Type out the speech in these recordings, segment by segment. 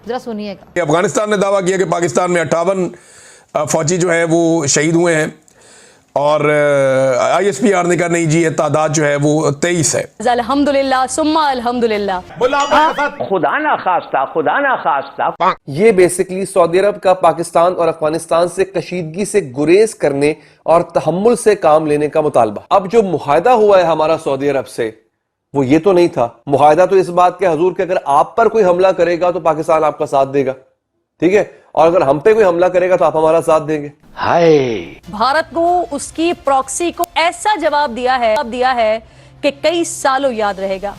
जरा सुनिएगा। अफगानिस्तान ने दावा किया कि पाकिस्तान में 58 फौजी जो है वो शहीद हुए हैं और ISPR ने कहा नहीं जी ये तादाद जो है वो 23 है। अल्हम्दुलिल्लाह सुम्मा अल्हम्दुलिल्लाह। खुदा ना खास्ता। ये बेसिकली सऊदी अरब का पाकिस्तान और अफगानिस्तान से कशीदगी से गुरेज करने और तहम्मुल से काम लेने का मुतालबा। अब जो मुआहदा हुआ है हमारा सऊदी अरब से, वो ये तो नहीं था। मुआहदा तो इस बात के हजूर कि अगर आप पर कोई हमला करेगा तो पाकिस्तान आपका साथ देगा, ठीक है, और अगर हम पे कोई हमला करेगा तो आप हमारा साथ देंगे। हाय, भारत को उसकी प्रॉक्सी को ऐसा जवाब दिया है कि कई सालों याद रहेगा।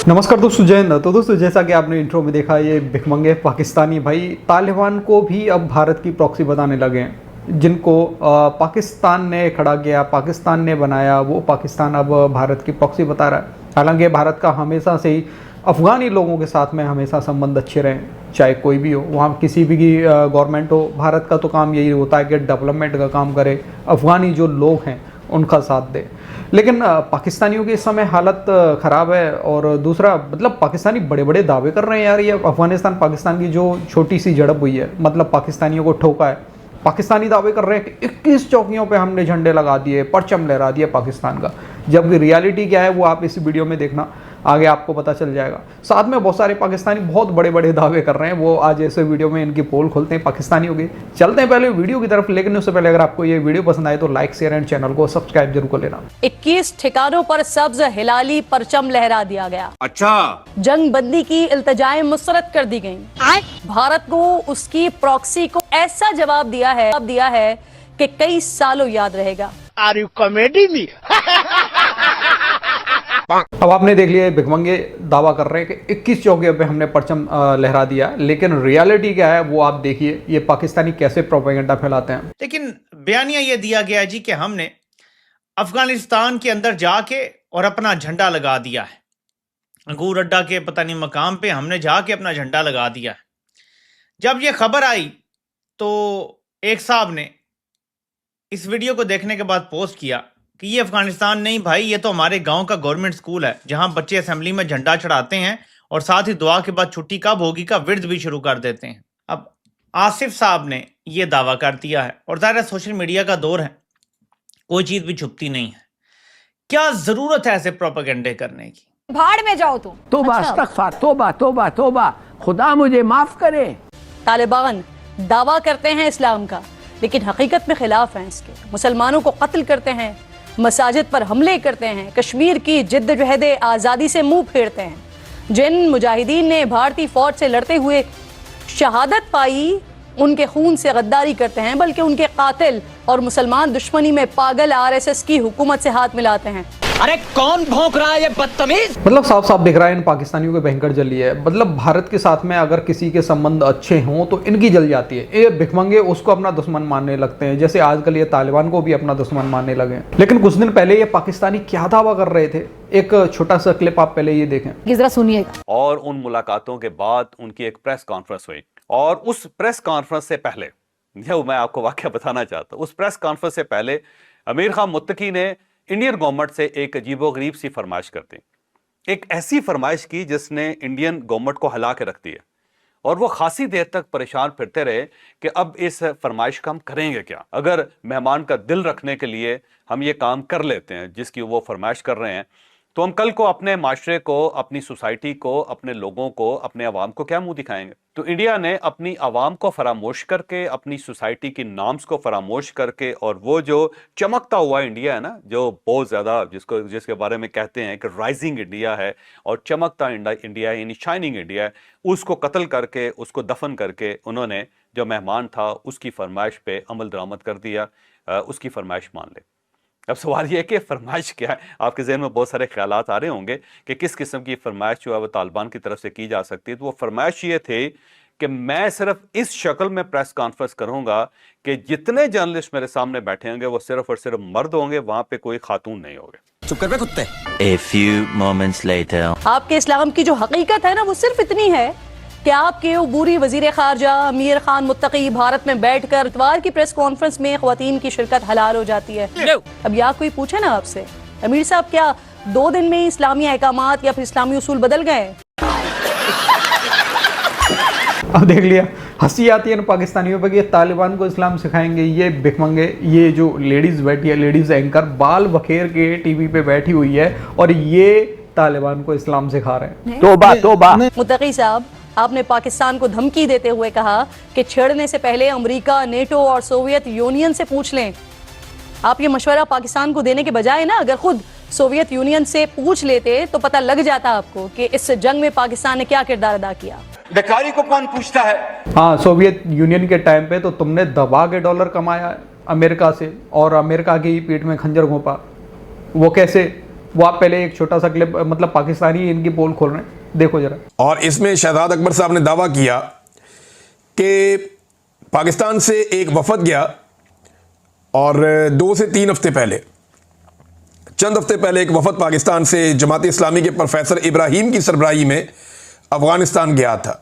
नमस्कार दोस्तों, जय हिंद। तो दोस्तों जैसा कि आपने इंट्रो में देखा, ये भिखमंगे पाकिस्तानी भाई तालिबान को भी अब भारत की प्रॉक्सी बताने लगे हैं, जिनको पाकिस्तान ने खड़ा किया, पाकिस्तान ने बनाया, वो पाकिस्तान अब भारत की प्रॉक्सी बता रहा है। हालांकि भारत का हमेशा से ही अफ़गानी लोगों के साथ में हमेशा संबंध अच्छे रहे, चाहे कोई भी हो, वहाँ किसी भी गवर्नमेंट हो। भारत का तो काम यही होता है कि डेवलपमेंट का काम करे, अफ़गानी जो लोग हैं उनका साथ दे। लेकिन पाकिस्तानियों की इस समय हालत ख़राब है। और दूसरा मतलब पाकिस्तानी बड़े बड़े दावे कर रहे हैं यार, ये अफ़गानिस्तान पाकिस्तान की जो छोटी सी झड़प हुई है, मतलब पाकिस्तानियों को ठोका है। पाकिस्तानी दावे कर रहे हैं कि 21 चौकियों पे हमने झंडे लगा दिए, परचम लहरा दिया पाकिस्तान का, जबकि रियलिटी क्या है वो आप इस वीडियो में देखना, आगे आपको पता चल जाएगा। साथ में बहुत सारे पाकिस्तानी बहुत बड़े बड़े दावे कर रहे हैं, वो आज ऐसे वीडियो में इनकी पोल खोलते हैं पाकिस्तानियों की। चलते हैं पहले वीडियो की तरफ, लेकिन उससे पहले अगर आपको ये वीडियो पसंद आए तो लाइक शेयर एंड चैनल को सब्सक्राइब जरूर कर लेना। 21 ठिकानों पर सब्ज हिलाली परचम लहरा दिया गया। अच्छा, जंग बंदी की इल्तिजाएं मुस्तरद कर दी गईं। भारत को उसकी प्रॉक्सी को ऐसा जवाब दिया है कि कई सालों याद रहेगा। Are you comedy me? अब आपने देख लिया, भिखमंगे दावा कर रहे हैं कि 21 चौकियों पे हमने परचम लहरा दिया, लेकिन रियलिटी क्या है वो आप देखिए, ये पाकिस्तानी कैसे प्रोपेगेंडा फैलाते हैं। लेकिन बयानिया ये दिया गया जी कि हमने अफगानिस्तान के अंदर जाके और अपना झंडा लगा दिया है। अंगूर अड्डा के पता नहीं मकाम पे हमने जाके अपना झंडा लगा दिया है। जब ये खबर आई तो एक साहब ने इस वीडियो को देखने के बाद पोस्ट किया कि ये अफगानिस्तान नहीं भाई, ये तो हमारे गांव का गवर्नमेंट स्कूल है, जहां बच्चे असेंबली में झंडा चढ़ाते हैं और साथ ही दुआ के बाद छुट्टी कब होगी का विर्द भी शुरू कर देते हैं। अब आसिफ साहब ने ये दावा कर दिया है, और ज़ाहिर सोशल मीडिया का दौर है, कोई चीज़ भी छुपती नहीं है। क्या ज़रूरत है ऐसे प्रोपेगेंडे करने की? भाड़ में जाओ तुम। तोबा अस्तगफार, तोबा तोबा तोबा, खुदा मुझे माफ करे। तालिबान दावा करते हैं इस्लाम का, लेकिन हकीकत में खिलाफ हैं इसके। मुसलमानों को कत्ल करते हैं, मसाजिद पर हमले करते हैं, कश्मीर की जिद्दोजहद आज़ादी से मुंह फेरते हैं। जिन मुजाहिदीन ने भारतीय फौज से लड़ते हुए शहादत पाई, उनके खून से गद्दारी करते हैं, बल्कि उनके कातिल और मुसलमान दुश्मनी में पागल RSS की हुकूमत से हाथ मिलाते हैं। अरे कौन भौंक रहा है ये बदतमीज? मतलब साफ साफ दिख रहा है इन पाकिस्तानियों के भयंकर जली है। मतलब भारत के साथ में अगर किसी के संबंध अच्छे हों तो इनकी जल जाती है। ये भिखमंगे उसको अपना दुश्मन मानने लगते हैं, जैसे आजकल ये तालिबान को भी अपना दुश्मन मानने लगे हैं। लेकिन कुछ दिन पहले ये पाकिस्तानी क्या दावा कर रहे थे, एक छोटा सा क्लिप आप पहले ये देखें, जरा सुनिएगा। और उन मुलाकातों के बाद उनकी एक प्रेस कॉन्फ्रेंस हुई, और उस प्रेस कॉन्फ्रेंस से पहले, यह मैं आपको वाकया बताना चाहता हूँ, उस प्रेस कॉन्फ्रेंस से पहले अमीर खान मुत्तकी ने इंडियन गवर्नमेंट से एक अजीबोगरीब सी फरमाइश कर दी। एक ऐसी फरमाइश की जिसने इंडियन गवर्नमेंट को हिला के रख दिया, और वो खासी देर तक परेशान फिरते रहे कि अब इस फरमाइश का हम करेंगे क्या। अगर मेहमान का दिल रखने के लिए हम ये काम कर लेते हैं जिसकी वो फरमाइश कर रहे हैं, तो हम कल को अपने माशरे को, अपनी सोसाइटी को, अपने लोगों को, अपने अवाम को क्या मुंह दिखाएंगे। तो इंडिया ने अपनी अवाम को फरामोश करके, अपनी सोसाइटी की नॉर्म्स को फरामोश करके, और वो जो चमकता हुआ इंडिया है ना, जो बहुत ज़्यादा जिसके बारे में कहते हैं कि राइजिंग इंडिया है और चमकता इंडिया यानी शाइनिंग इंडिया है, उसको कत्ल करके, उसको दफन करके उन्होंने जो मेहमान था उसकी फरमाइश पे अमल दरामद कर दिया, उसकी फरमाइश मान ले। अब सवाल यह है कि फरमाइश क्या है। आपके जहन में बहुत सारे ख्यालात आ रहे होंगे कि किस किस्म की फरमाइश जो है वो तालिबान की तरफ से की जा सकती है। तो वो फरमाइश ये थे कि मैं सिर्फ इस शक्ल में प्रेस कॉन्फ्रेंस करूंगा कि जितने जर्नलिस्ट मेरे सामने बैठे होंगे वो सिर्फ और सिर्फ मर्द होंगे, वहां पे कोई खातून नहीं होंगे। चुप कर बे कुत्ते। A few moments later. आपके इस्लाम की जो हकीकत है ना, वो सिर्फ इतनी है कि आपके अबूरी वजीर खारजा अमीर खान मुत्तकी भारत में बैठकर इतवार की प्रेस कॉन्फ्रेंस में ख्वातीन की शिरकत हलाल हो जाती है। अब या कोई पूछे ना आपसे, अमीर साहब क्या 2 दिन में इस्लामी अहकामात या फिर इस्लामी उसूल बदल गए? अब देख लिया, हंसी आती है ना पाकिस्तानियों पर कि ये तालिबान को इस्लाम सिखाएंगे। ये भिखमंगे, ये जो लेडीज़ बैठी है, लेडीज़ एंकर बाल बखेर के टीवी पे बैठी हुई है और ये तालिबान को इस्लाम सिखा रहे हैं। तोबा तोबा। मुत्तकी साहब, आपने पाकिस्तान को धमकी देते हुए कहा कि छेड़ने से पहले अमेरिका, नेटो और सोवियत यूनियन से पूछ लें। आप ये मशवरा पाकिस्तान को देने के बजाय ना अगर खुद सोवियत यूनियन से पूछ लेते तो पता लग जाता आपको कि इस जंग में पाकिस्तान ने क्या किरदार अदा किया। बेकारी को कौन पूछता है? हाँ, सोवियत यूनियन के टाइम पे तो तुमने दबा के डॉलर कमाया अमेरिका से और अमेरिका की पीठ में खंजर घोंपा। वो कैसे, वो आप पहले एक छोटा सा क्लिप, मतलब पाकिस्तानी इनकी पोल खोल रहे हैं, देखो जरा। और इसमें शहजाद अकबर साहब ने दावा किया कि पाकिस्तान से एक वफद गया और 2 से 3 हफ्ते पहले, चंद हफ्ते पहले एक वफद पाकिस्तान से जमात इस्लामी के प्रोफेसर इब्राहिम की सरबराही में अफगानिस्तान गया था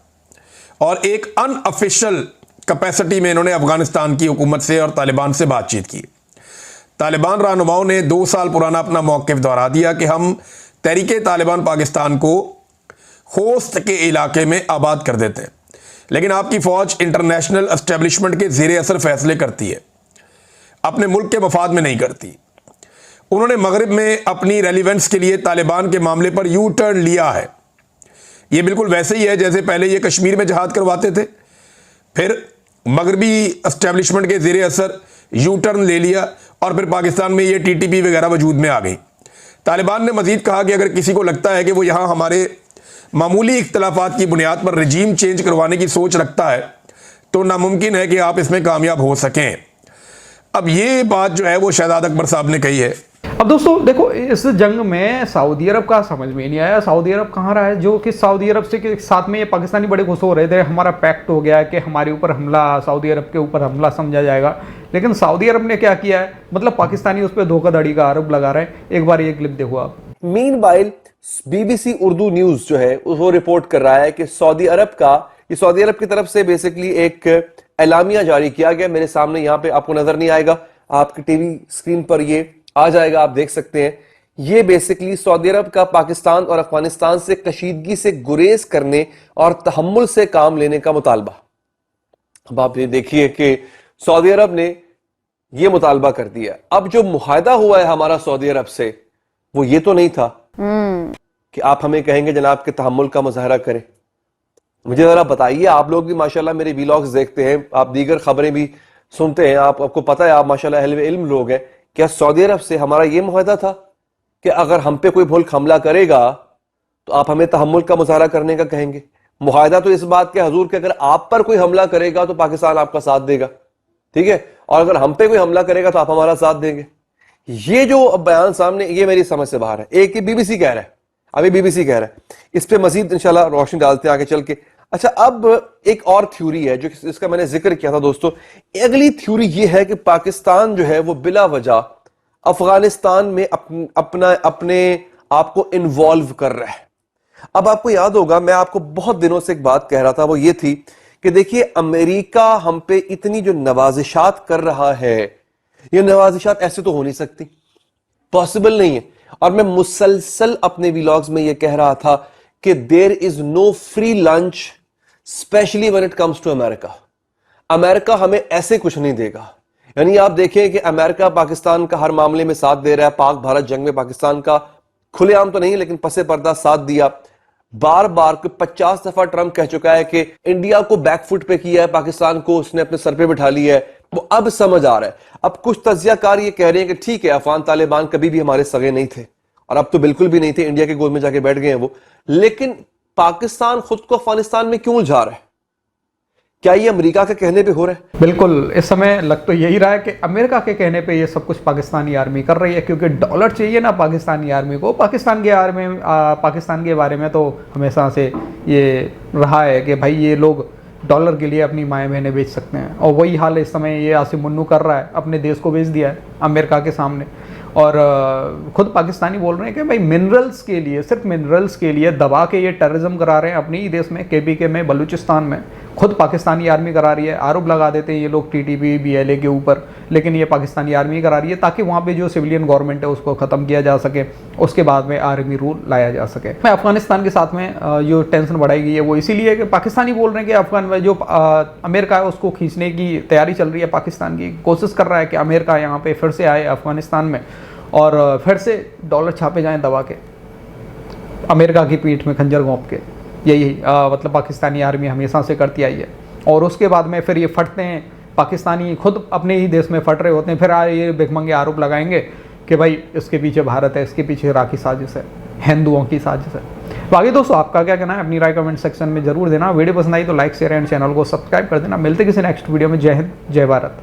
और एक अनऑफिशियल कैपेसिटी में इन्होंने अफगानिस्तान की हुकूमत से और तालिबान से बातचीत की। तालिबान रहनुमाओं ने 2 साल पुराना अपना मौक़िफ़ दोहरा दिया कि हम तहरीके तालिबान पाकिस्तान को होस्ट के इलाके में आबाद कर देते हैं, लेकिन आपकी फ़ौज इंटरनेशनल एस्टेब्लिशमेंट के ज़ेरे असर फैसले करती है, अपने मुल्क के मफाद में नहीं करती। उन्होंने मगरिब में अपनी रेलिवेंस के लिए तालिबान के मामले पर यू टर्न लिया है। ये बिल्कुल वैसे ही है जैसे पहले ये कश्मीर में जहाद करवाते थे, फिर मगरबी एस्टेब्लिशमेंट के ज़ेरे असर यू टर्न ले लिया और फिर पाकिस्तान में ये TTP वगैरह वजूद में आ गई। तालिबान ने मज़ीद कहा कि अगर किसी को लगता है कि वो यहाँ हमारे मामूली इख्तलाफात की बुनियाद पर रजीम चेंज करवाने की सोच रखता है तो नामुमकिन है कि आप इसमें कामयाब हो सकें। अब ये बात जो है वो शहजाद अकबर साहब ने कही है। अब दोस्तों देखो, इस जंग में सऊदी अरब का समझ में नहीं आया। सऊदी अरब कहाँ रहा है, जो कि सऊदी अरब से के साथ में ये पाकिस्तानी बड़े खुश हो रहे थे, हमारा पैक्ट हो गया कि हमारे ऊपर हमला, सऊदी अरब के ऊपर हमला समझा जाएगा। लेकिन सऊदी अरब ने क्या किया है, मतलब पाकिस्तानी उस पर धोखाधड़ी का आरोप लगा रहे हैं। एक बार ये क्लिप देखो आप। मीनवाइल BBC उर्दू न्यूज जो है वो रिपोर्ट कर रहा है कि सऊदी अरब की तरफ से बेसिकली एक एलामिया जारी किया गया। मेरे सामने यहाँ पे आपको नजर नहीं आएगा, आपकी टीवी स्क्रीन पर ये आ जाएगा, आप देख सकते हैं। ये बेसिकली सऊदी अरब का पाकिस्तान और अफगानिस्तान से कशीदगी से गुरेज करने और तहम्मुल से काम लेने का मुतालबा। अब आप ये देखिए कि सऊदी अरब ने ये मुतालबा कर दिया। अब जो मुआहदा हुआ है हमारा सऊदी अरब से, वो ये तो नहीं था कि आप हमें कहेंगे जनाब के तहम्मुल का मुजाहरा करें। मुझे जरा बताइए, आप लोग भी माशाल्लाह मेरे व्लॉग्स देखते हैं, आप दीगर खबरें भी सुनते हैं, आपको पता है, आप माशाल्लाह अहले इल्म लोग हैं। क्या सऊदी अरब से हमारा ये मुआहदा था कि अगर हम पे कोई मुल्क हमला करेगा तो आप हमें तहम्मुल का मुजाहरा करने का कहेंगे? मुआहदा तो इस बात के हजूर कि अगर आप पर कोई हमला करेगा तो पाकिस्तान आपका साथ देगा, ठीक है, और अगर हम पे कोई हमला करेगा तो आप हमारा साथ देंगे। ये जो बयान सामने, ये मेरी समझ से बाहर है। एक ही BBC कह रहा है, अभी BBC कह रहा है, इस पे मजीद इंशाल्लाह रोशनी डालते हैं आगे चल के। अच्छा, अब एक और थ्योरी है जो इसका मैंने जिक्र किया था दोस्तों। अगली थ्योरी ये है कि पाकिस्तान जो है वो बिला वजह अफगानिस्तान में अपने आप को इन्वॉल्व कर रहा है। अब आपको याद होगा, मैं आपको बहुत दिनों से एक बात कह रहा था, वो ये थी कि देखिए अमेरिका हम पे इतनी जो नवाजिशात कर रहा है, ये नवाजिशात ऐसे तो हो नहीं सकती, पॉसिबल नहीं है। और मैं मुसलसल अपने व्लॉग्स में ये कह रहा था कि there is no free lunch specially when it comes to America. America हमें ऐसे कुछ नहीं देगा। यानी आप देखें कि अमेरिका पाकिस्तान का हर मामले में साथ दे रहा है। पाक भारत जंग में पाकिस्तान का खुलेआम तो नहीं लेकिन पसे पर्दा साथ दिया। बार बार 50 दफा ट्रंप कह चुका है कि इंडिया को बैकफुट पे किया है, पाकिस्तान को उसने अपने सर पे बिठा लिया है। वो अब समझ आ रहा है। अब कुछ तज्जियाकार ये कह रहे हैं कि ठीक है, अफगान तालिबान कभी भी हमारे सगे नहीं थे और अब तो बिल्कुल भी नहीं थे, इंडिया के गोद में जाके बैठ गए हैं वो। लेकिन पाकिस्तान खुद को अफगानिस्तान में क्यों उलझा रहा है? क्या ये अमेरिका के कहने पे हो रहा है? बिल्कुल, इस समय लग तो यही रहा है कि अमेरिका के कहने पे ये सब कुछ पाकिस्तानी आर्मी कर रही है, क्योंकि डॉलर चाहिए ना पाकिस्तानी आर्मी को। पाकिस्तान के बारे में तो हमेशा से ये रहा है कि भाई ये लोग डॉलर के लिए अपनी माएँ बहनें बेच सकते हैं, और वही हाल इस समय ये आसिम मुन्नू कर रहा है, अपने देश को बेच दिया है अमेरिका के सामने। और खुद पाकिस्तानी बोल रहे हैं कि भाई मिनरल्स के लिए, सिर्फ मिनरल्स के लिए दबा के ये टेररिज्म करा रहे हैं अपने ही देश में, KPK में, बलूचिस्तान में। खुद पाकिस्तानी आर्मी करा रही है। आरोप लगा देते हैं ये लोग टीटीपी बीएलए के ऊपर, लेकिन ये पाकिस्तानी आर्मी करा रही है ताकि वहाँ पे जो सिविलियन गवर्नमेंट है उसको ख़त्म किया जा सके, उसके बाद में आर्मी रूल लाया जा सके। मैं अफगानिस्तान के साथ में जो टेंशन बढ़ाई गई है वो इसीलिए कि पाकिस्तानी बोल रहे हैं कि अफगान में जो अमेरिका है उसको खींचने की तैयारी चल रही है, पाकिस्तान की कोशिश कर रहा है कि अमेरिका यहाँ पर फिर से आए अफगानिस्तान में और फिर से डॉलर छापे जाएँ दबा के, अमेरिका की पीठ में खंजर घोंप के। यही मतलब पाकिस्तानी आर्मी हमेशा से करती आई है। और उसके बाद में फिर ये फटते हैं, पाकिस्तानी खुद अपने ही देश में फट रहे होते हैं, फिर ये भिखमंगे आरोप लगाएंगे कि भाई इसके पीछे भारत है, इसके पीछे इराक की साजिश है, हिंदुओं की साजिश है। बाकी दोस्तों आपका क्या कहना है अपनी राय कमेंट सेक्शन में जरूर देना। वीडियो पसंद आई तो लाइक शेयर एंड चैनल को सब्सक्राइब कर देना। मिलते किसी नेक्स्ट वीडियो में। जय हिंद, जय भारत।